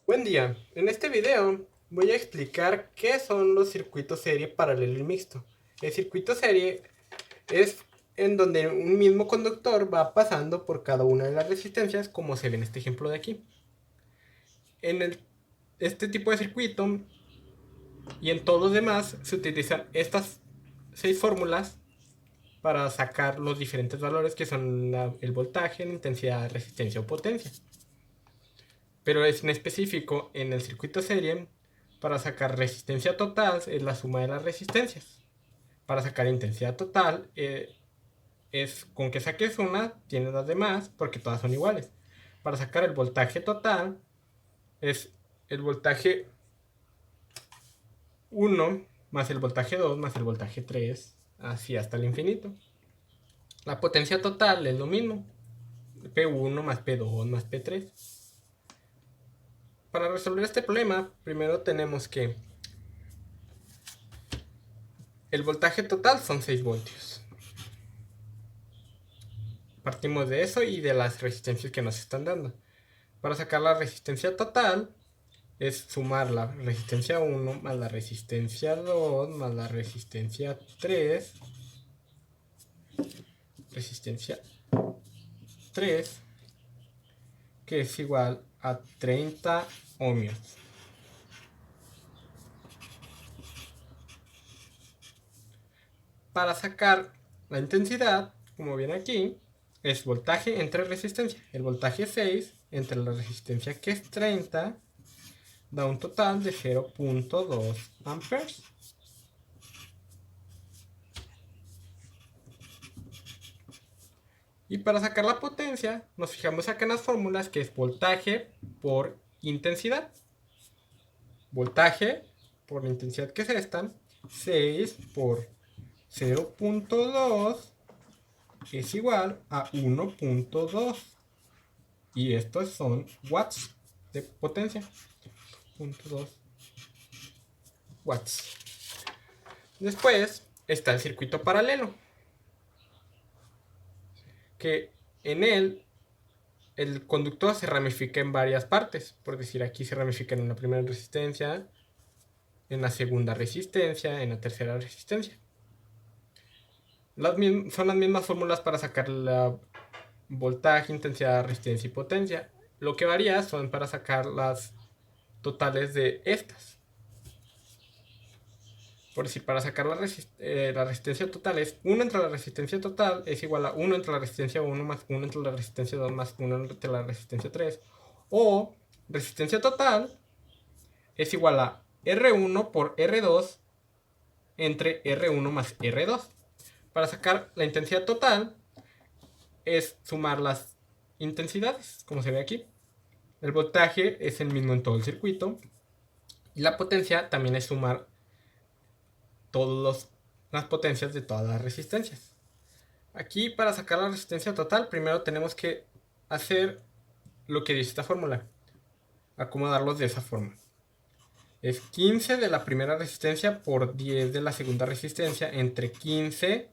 Buen día, en este video voy a explicar qué son los circuitos serie paralelo y mixto. El circuito serie es en donde un mismo conductor va pasando por cada una de las resistencias, como se ve en este ejemplo de aquí. Este tipo de circuito y en todos los demás se utilizan estas 6 fórmulas para sacar los diferentes valores que son el voltaje, la intensidad, resistencia o potencia. Pero es en específico en el circuito serie. Para sacar resistencia total es la suma de las resistencias. Para sacar intensidad total es con que saques una, tienes las demás porque todas son iguales. Para sacar el voltaje total es el voltaje 1 más el voltaje 2 más el voltaje 3, así hasta el infinito. La potencia total es lo mismo, P1 más P2 más P3. Para resolver este problema, primero tenemos que el voltaje total son 6 voltios. Partimos de eso y de las resistencias que nos están dando. Para sacar la resistencia total es sumar la resistencia 1 más la resistencia 2 más la resistencia 3, resistencia 3, que es igual a 30 ohmios. Para sacar la intensidad, como viene aquí, es voltaje entre resistencia. El voltaje 6 entre la resistencia, que es 30, da un total de 0.2 amperes. Y para sacar la potencia, nos fijamos acá en las fórmulas, que es voltaje por intensidad. Voltaje por la intensidad, que es esta, 6 por 0.2 es igual a 1.2. Y estos son watts de potencia. 0.2 watts. Después está el circuito paralelo, que en él el conductor se ramifica en varias partes. Por decir, aquí se ramifica en una primera resistencia, en la segunda resistencia, en la tercera resistencia. Son las mismas fórmulas para sacar la voltaje, intensidad, resistencia y potencia. Lo que varía son para sacar las totales de estas. Por decir, para sacar la resistencia total es 1 entre la resistencia total es igual a 1 entre la resistencia 1 más 1 entre la resistencia 2 más 1 entre la resistencia 3. O resistencia total es igual a R1 por R2 entre R1 más R2. Para sacar la intensidad total es sumar las intensidades, como se ve aquí. El voltaje es el mismo en todo el circuito. Y la potencia también es sumar todas las potencias de todas las resistencias. Aquí, para sacar la resistencia total, primero tenemos que hacer lo que dice esta fórmula. Acomodarlos de esa forma. Es 15 de la primera resistencia por 10 de la segunda resistencia entre 15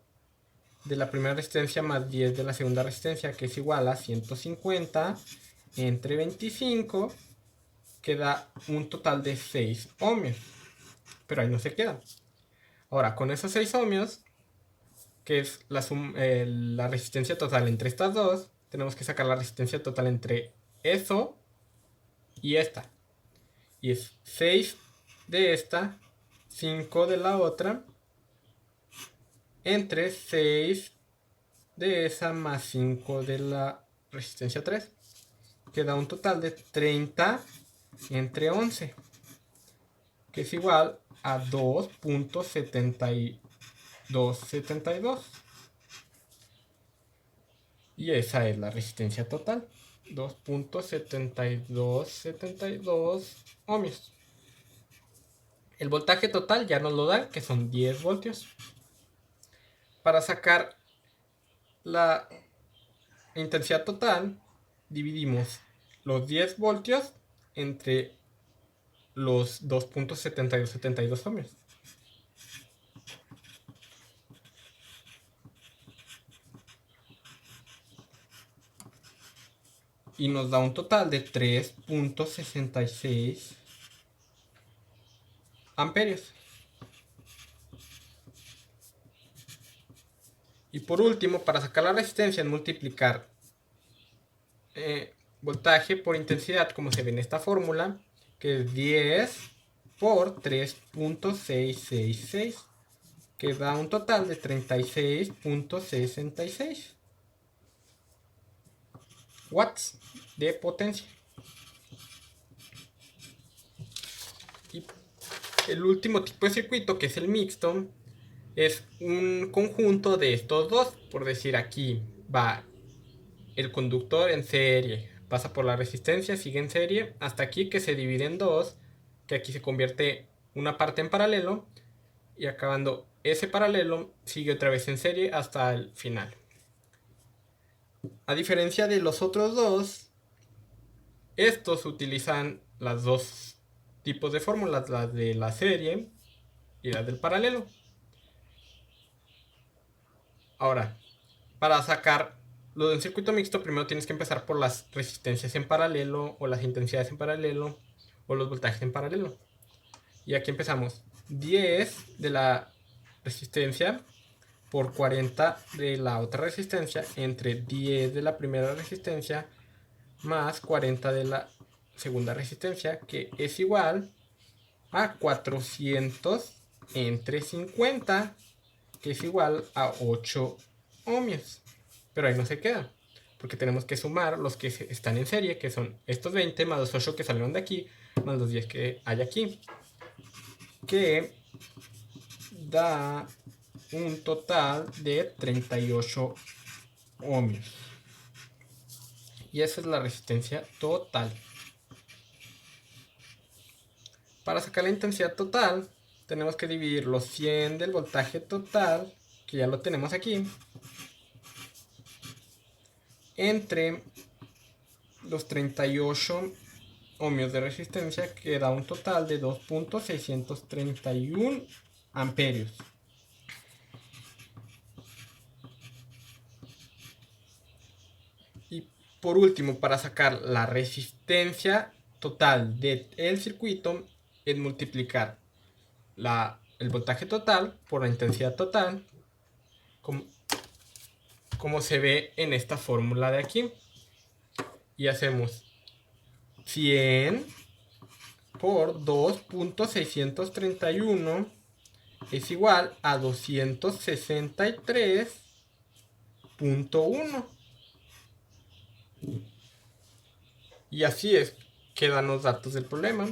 de la primera resistencia más 10 de la segunda resistencia, que es igual a 150 entre 25, que da un total de 6 ohmios. Pero ahí no se queda. Ahora, con esos 6 ohmios, que es la resistencia total entre estas dos, tenemos que sacar la resistencia total entre eso y esta. Y es 6 de esta, 5 de la otra, entre 6 de esa más 5 de la resistencia 3, que da un total de 30 entre 11, que es igual a 2.7272. Y esa es la resistencia total, 2.7272 ohmios. El voltaje total ya nos lo dan, que son 10 voltios. Para sacar la intensidad total, dividimos los 10 voltios entre los 2.7272 ohmios. y nos da un total de 3.66 amperios. Y por último, para sacar la resistencia, es multiplicar voltaje por intensidad, como se ve en esta fórmula, que es 10 por 3.666, que da un total de 36.66 watts de potencia. Y el último tipo de circuito, que es el mixto, es un conjunto de estos dos. Por decir, aquí va el conductor en serie, pasa por la resistencia, sigue en serie, hasta aquí, que se divide en dos, que aquí se convierte una parte en paralelo, y acabando ese paralelo sigue otra vez en serie hasta el final. A diferencia de los otros dos, estos utilizan las dos tipos de fórmulas, las de la serie y las del paralelo. Ahora, para sacar lo de un circuito mixto, primero tienes que empezar por las resistencias en paralelo, o las intensidades en paralelo, o los voltajes en paralelo. Y aquí empezamos. 10 de la resistencia por 40 de la otra resistencia, entre 10 de la primera resistencia más 40 de la segunda resistencia, que es igual a 400 entre 50, que es igual a 8 ohmios. Pero ahí no se queda, porque tenemos que sumar los que están en serie, que son estos 20 más los 8 que salieron de aquí, más los 10 que hay aquí, que da un total de 38 ohmios. Y esa es la resistencia total. Para sacar la intensidad total, tenemos que dividir los 100 del voltaje total, que ya lo tenemos aquí, entre los 38 ohmios de resistencia, que da un total de 2.631 amperios. Y por último, para sacar la resistencia total del circuito, es multiplicar el voltaje total por la intensidad total, como se ve en esta fórmula de aquí. Y hacemos 100 por 2.631 es igual a 263.1. Y así es, quedan los datos del problema.